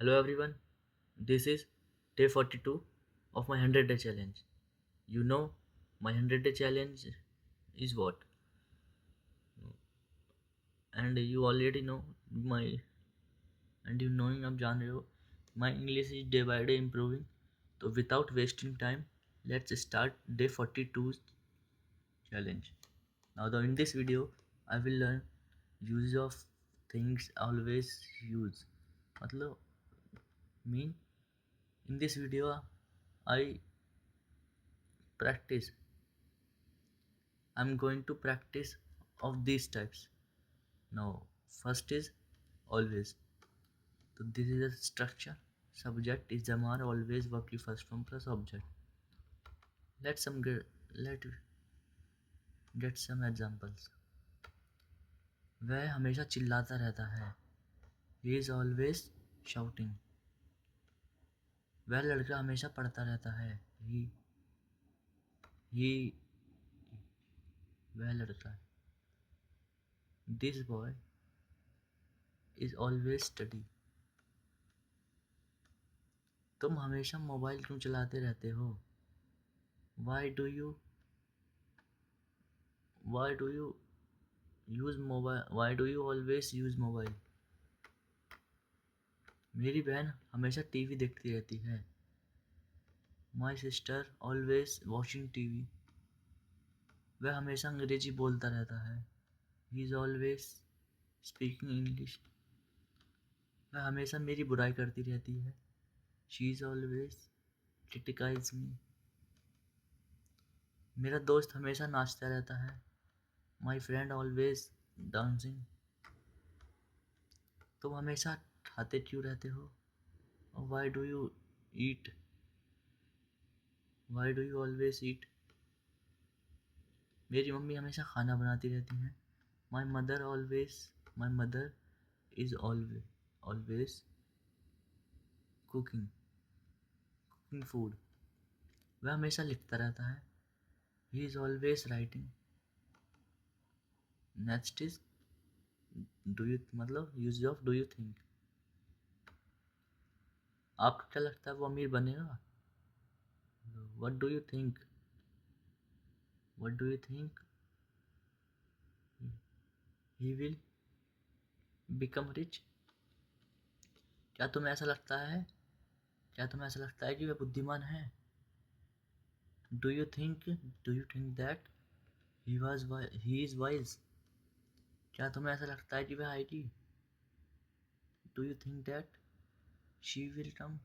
Hello everyone, this is day 42 of my 100-day challenge. You know, my 100-day challenge is what? And you already know my, and you knowing आप जान रहे हो, my English is day by day improving. So without wasting time, let's start day 42 challenge. Now in this video, I will learn use of things always use. मतलब mean in this video, I practice I'm going to practice of these types. Now, first is always. So this is a structure. Subject is Jamar always verb की first form plus object. Let get some examples. वह हमेशा चिल्लाता रहता है. He is always shouting. वह लड़का हमेशा पढ़ता रहता है. He वह लड़का. This boy is always study. तुम हमेशा मोबाइल क्यों चलाते रहते हो? Why do you use mobile? Why do you always use mobile? मेरी बहन हमेशा टीवी देखती रहती है. My sister always watching TV. वह हमेशा अंग्रेजी बोलता रहता है. He is always speaking English. वह हमेशा मेरी बुराई करती रहती है. She is always criticize me. मेरा दोस्त हमेशा नाचता रहता है. My friend always dancing. तुम हमेशा खाते क्यों रहते हो? Why do you eat? Why do you always eat? मेरी मम्मी हमेशा खाना बनाती रहती हैं. My mother is always cooking food. वह हमेशा लिखता रहता है. He is always writing. Next is मतलब use of do you think. आपको क्या लगता है वो अमीर बनेगा? What do you think? What do you think? He will become rich. क्या तुम्हें ऐसा लगता है कि वह बुद्धिमान है? Do you think that he is wise? क्या तुम्हें ऐसा लगता है कि वह आएगी? Do you think that she will come?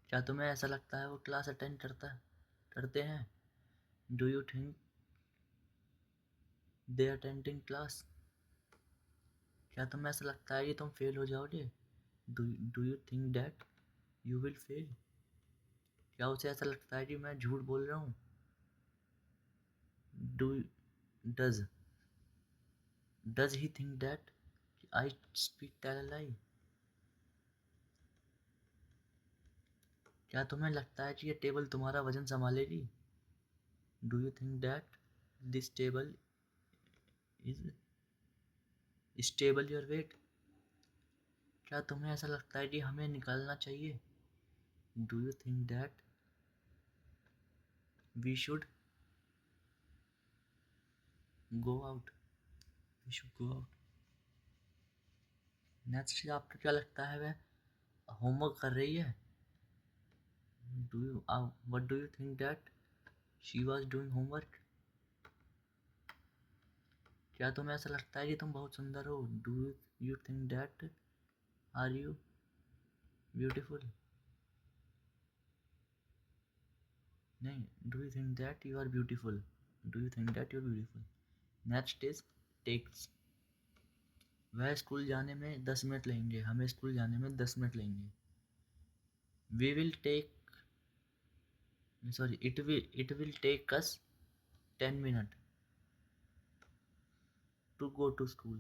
क्या तुम्हें ऐसा लगता है वो क्लास अटेंड करते हैं? Do you think they attending class? क्या तुम्हें ऐसा लगता है कि तुम फेल हो जाओगे? Do you think that you will fail? क्या उसे ऐसा लगता है कि मैं झूठ बोल रहा हूँ? Does he think that I tell a lie? क्या तुम्हें लगता है कि ये टेबल तुम्हारा वजन संभालेगी? Do you think that this table is stable your weight? क्या तुम्हें ऐसा लगता है कि हमें निकालना चाहिए? Do you think that we should go out? Next आपको क्या लगता है वह होमवर्क कर रही है? What do you think that she was doing homework? क्या तुम्हें ऐसा लगता है कि तुम बहुत सुंदर हो? Do you think that are you beautiful? नहीं. Do you think that you are beautiful? Do you think that you are beautiful? Next is takes. वह स्कूल जाने में 10 मिनट लगेंगे. हमें स्कूल जाने में 10 मिनट लगेंगे. It will take us 10 minutes to go to school.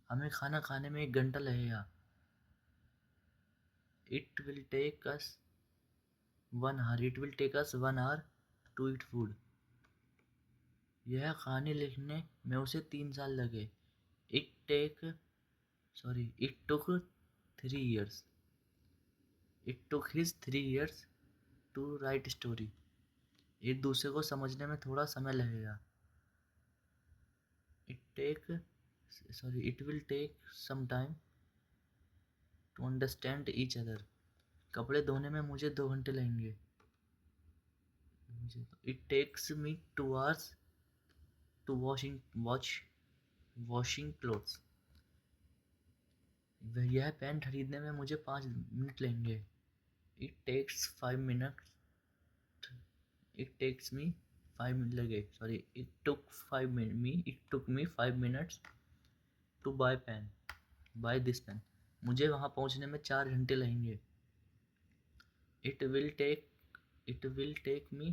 हमें खाना खाने में 1 घंटा लगेगा. It will take us 1 hour to eat food. यह कहानी लिखने में उसे 3 साल लगे. It take Sorry, it took 3 years. It took his 3 years to write story. एक दूसरे को समझने में थोड़ा समय लगेगा. It take sorry it will take some time to understand each other. कपड़े धोने में मुझे 2 घंटे लगेंगे. It takes me 2 hours to washing clothes. यह पेन खरीदने में मुझे 5 मिनट लगेंगे. It takes 5 minutes. It takes me 5 minutes लगे. Sorry, it took me 5 minutes to buy this pen. मुझे वहाँ पहुँचने में 4 घंटे लगेंगे. It will take me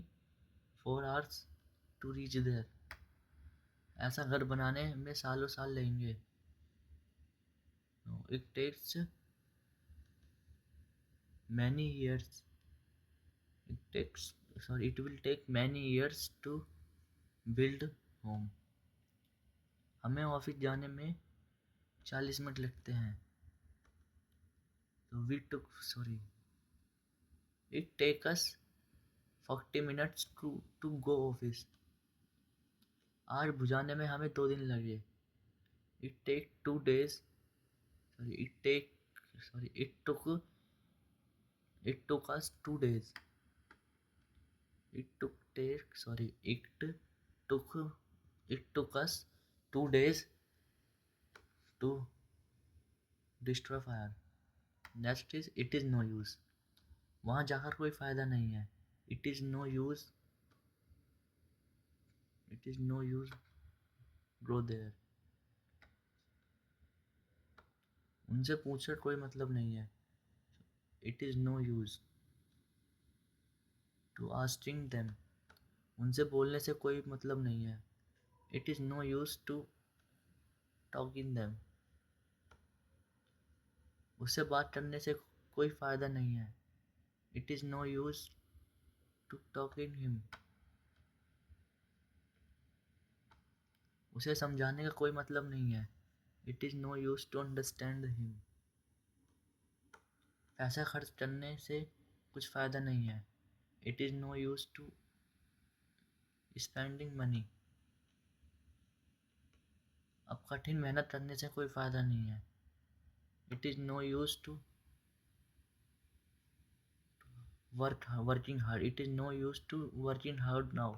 4 hours to reach there. ऐसा घर बनाने में सालों साल लगेंगे. It takes many years. It will take many years to build home. हमें ऑफिस जाने में 40 मिनट लगते हैं. It take us 40 minutes to go office. आग बुझाने में हमें 2 दिन लगे. It take 2 days. It took us 2 days. It took us 2 days to destroy fire. Next is it is no use. वहाँ जाकर कोई फायदा नहीं है. It is no use go there. उनसे पूछकर कोई मतलब नहीं है. It is no use to asking them. उनसे बोलने से कोई मतलब नहीं है. It is no use to talking them. उससे बात करने से कोई फायदा नहीं है. It is no use to talking him. उसे समझाने का कोई मतलब नहीं है. It is no use to understand him. पैसा खर्च करने से कुछ फायदा नहीं है. It is no use to spending money. अब कठिन मेहनत करने से कोई फायदा नहीं है. It is no use to working hard. It is no use to working hard now.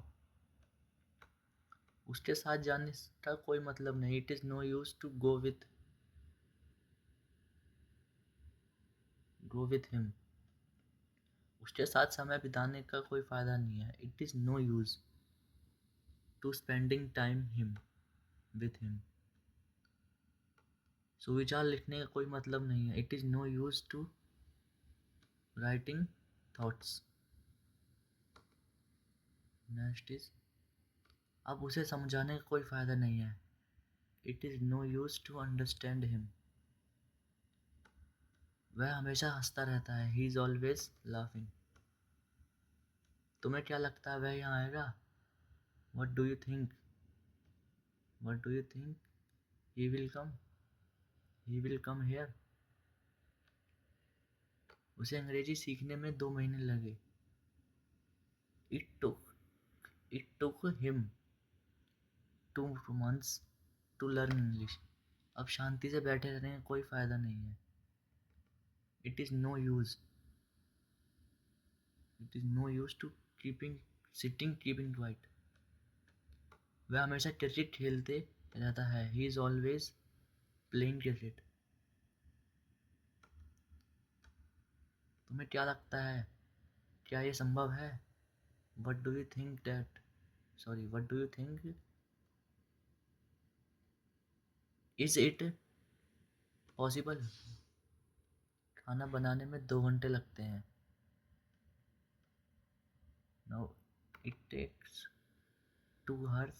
उसके साथ जाने का कोई मतलब नहीं. It is no use to go with him. उसके साथ समय बिताने का कोई फायदा नहीं है. It is no use to spending time with him. सुविचार लिखने का कोई मतलब नहीं है. It is no use to writing thoughts. Next is अब उसे समझाने का कोई फायदा नहीं है. It is no use to understand him. वह हमेशा हंसता रहता है. He is always laughing. तुम्हें क्या लगता है वह यहाँ आएगा? What do you think? He will come here. उसे अंग्रेजी सीखने में 2 महीने लगे. It took him 2 months to learn English. अब शांति से बैठे रहने का कोई फायदा नहीं है. It is no use to keeping quiet. वह हमेशा क्रिकेट खेलते रहता है. He is always playing cricket. तुम्हें क्या लगता है? क्या ये संभव है? What do you think? Is it possible? खाना बनाने में 2 घंटे लगते हैं. Now it takes 2 hours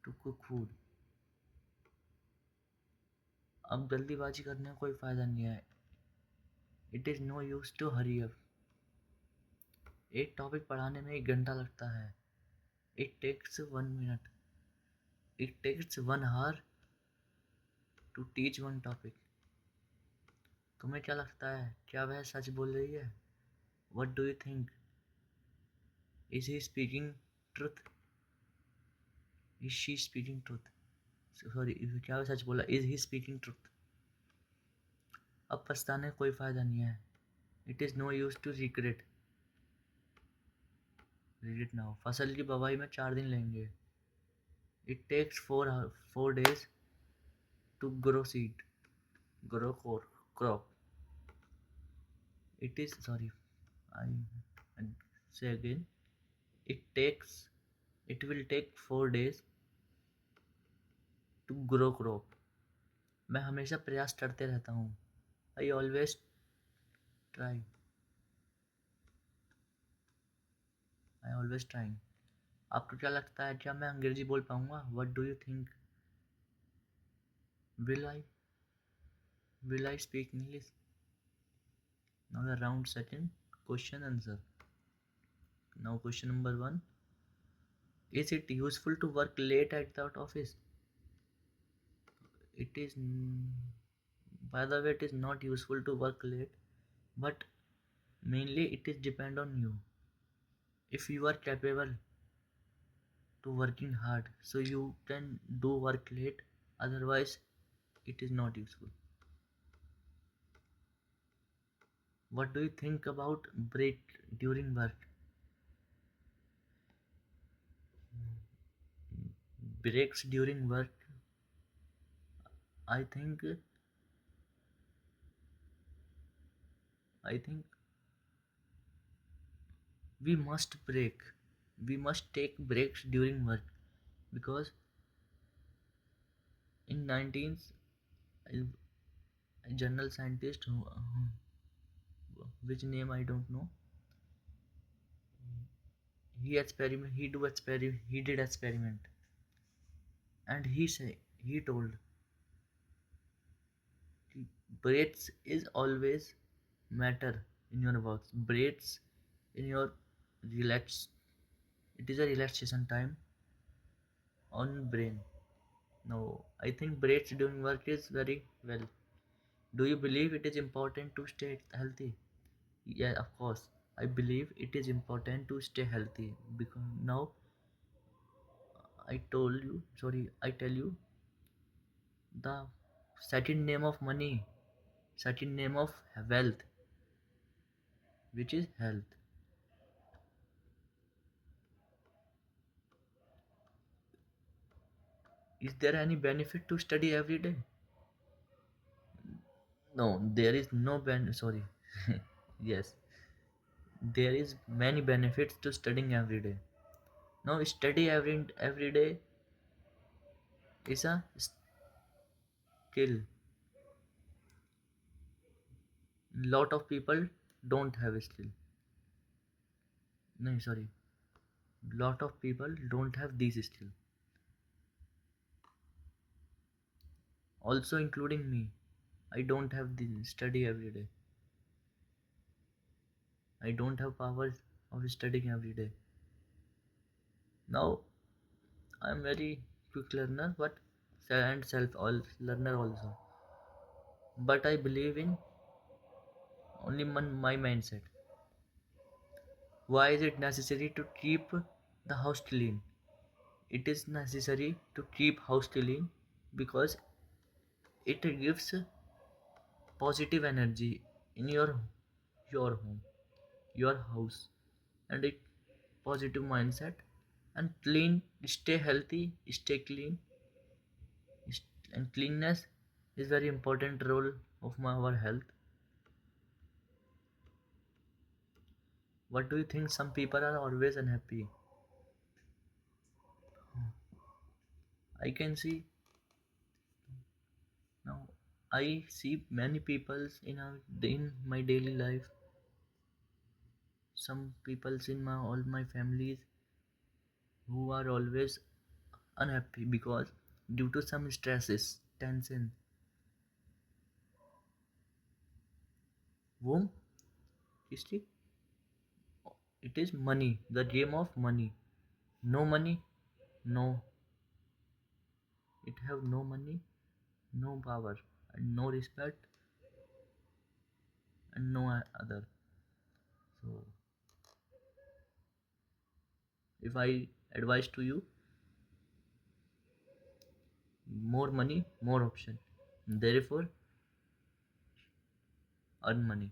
to cook food. अब जल्दीबाजी करने का कोई फायदा नहीं है. It is no use to hurry up. एक टॉपिक पढ़ाने में 1 घंटा लगता है. It takes 1 minute. It takes 1 hour to teach one topic. तुम्हें क्या लगता है, क्या वह सच बोल रही है? What do you think? Is he speaking truth? Is she speaking truth? Sorry, क्या वह सच बोला? Is he speaking truth? अब पछताने का कोई फायदा नहीं है. It is no use to regret. Read it now. फसल की बुवाई में 4 दिन लेंगे. It takes 4 days to grow seed. Grow crop. It is sorry. I say again. It takes. It will take 4 days to grow crop. मैं हमेशा प्रयास करते रहता हूँ. I always try. I always trying. आपको क्या लगता है, क्या मैं अंग्रेजी बोल पाऊँगा? What do you think? Will I? Will I speak English? Now the round second. Question answer. Now question number 1. Is it useful to work late at that office? It is. By the way, it is not useful to work late, but mainly it is depend on you. If you are capable to working hard, so you can do work late. Otherwise, it is not useful. What do you think about break during work? Breaks during work. I think. I think we must break. We must take breaks during work because in 19th, a journal scientist which name I don't know. He did experiment, and he told breaks is always matter in your works. Breaks in your relax. It is a relaxation time on brain. No, I think breaks during work is very well. Do you believe it is important to stay healthy? Yeah, of course. I believe it is important to stay healthy because now I tell you the second name of money, second name of wealth, which is health. Is there any benefit to study every day? No, there is no sorry. Yes, there is many benefits to studying every day. Now study every day is a skill. Lot of people don't have a skill. No, sorry. Lot of people don't have these skills. Also including me. I don't have the study every day. I don't have powers of studying every day. Now I am very quick learner, but and self all learner also. But I believe in only my mindset. Why is it necessary to keep the house clean? It is necessary to keep house clean because it gives positive energy in your home, your house, and it positive mindset and clean. Stay healthy, stay clean, and cleanness is very important role of our health. What do you think? Some people are always unhappy. I can see now. I see many people in my daily life. Some people in my all my families who are always unhappy because due to some stresses, tension. Whom? History? It is money. The game of money. No money, no. It have no money, no power, and no respect, and no other. So, if I advise to you, more money, more option. Therefore, earn money.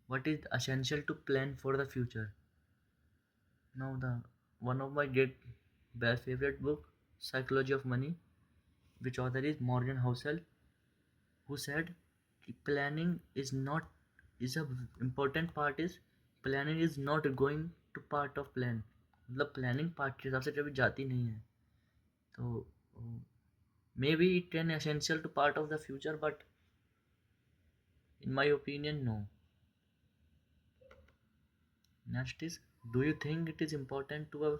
What is essential to plan for the future? Now, the one of my great best favorite book, Psychology of Money, which author is Morgan Housel, who said कि planning is not is a important part is planning is not going to part of plan. मतलब planning part के हिसाब से कभी जाती नहीं है. तो maybe it can essential to part of the future, but in my opinion, no. Next is, do you think it is important to have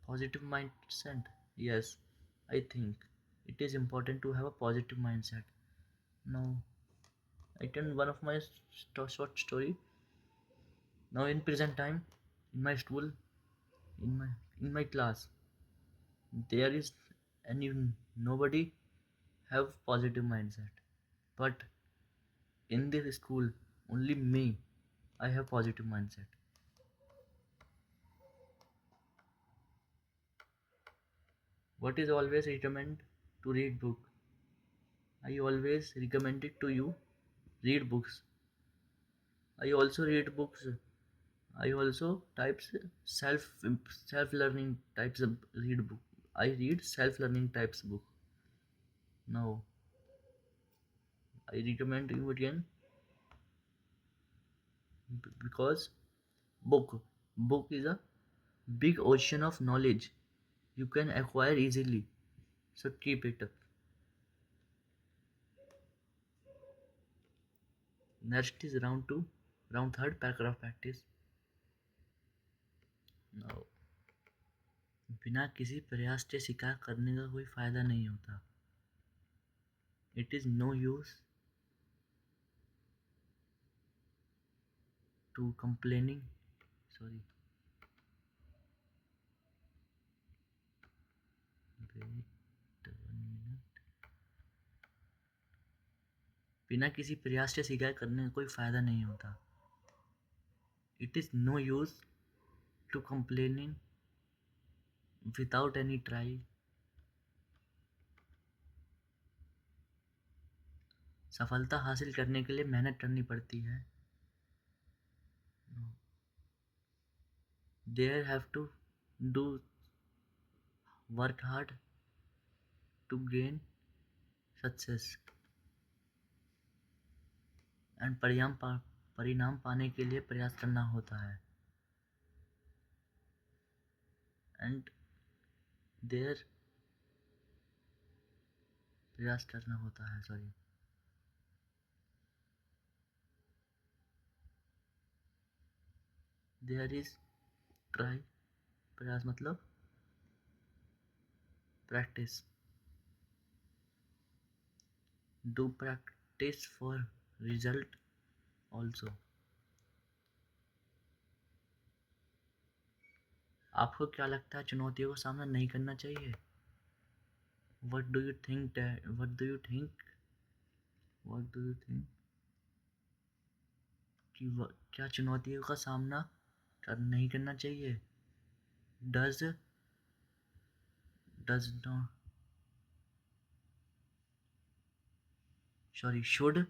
positive mindset? Yes, I think it is important to have a positive mindset. Now, I tell one of my short story. Now, in present time, in my school, in my in my class, there is any nobody have positive mindset. But in this school, only me, I have positive mindset. What is always recommend to read book? I always recommend it to you. Read books. I also read books. I also types self self learning types of read book. I read self learning types book. Now I recommend you again because book is a big ocean of knowledge you can acquire easily. So keep it up. Next is round two, round third paragraph practice. Now बिना किसी प्रयास के शिकार करने का कोई फायदा नहीं होता. It is no use to complaining. Sorry. Wait 1 minute. बिना किसी प्रयास के शिकार करने का कोई फायदा नहीं होता. It is no use to complaining without any try. सफलता हासिल करने के लिए मेहनत करनी पड़ती है. They have to do work hard to gain success. And परिणाम पाने के लिए प्रयास करना होता है. एंड देयर प्रयास करना होता है. सॉरी. There is try. प्रयास मतलब practice. Do practice for result also. आपको क्या लगता है चुनौतियों का सामना नहीं करना चाहिए? What do you think what do you think what do you think कि क्या चुनौतियों का सामना नहीं करना चाहिए? Does does not sorry should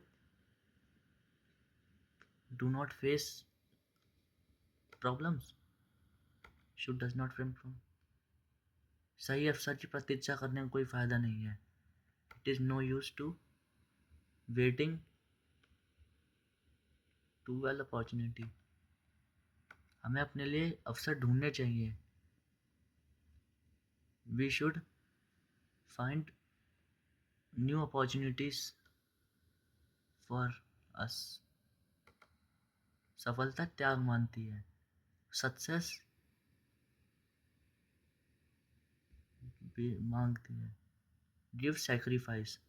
do not face problems. Should does not frame from. सही अवसर की प्रतीक्षा करने में कोई फ़ायदा नहीं है. It is no use to waiting to well opportunity. हमें अपने लिए अवसर ढूंढने चाहिए. We should find new opportunities for us. सफलता त्याग मानती है. सक्सेस भी मांगती है. Give sacrifice.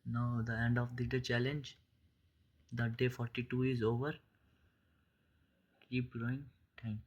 Now the end of the day challenge. The day 42 is over. Keep growing. Thank you.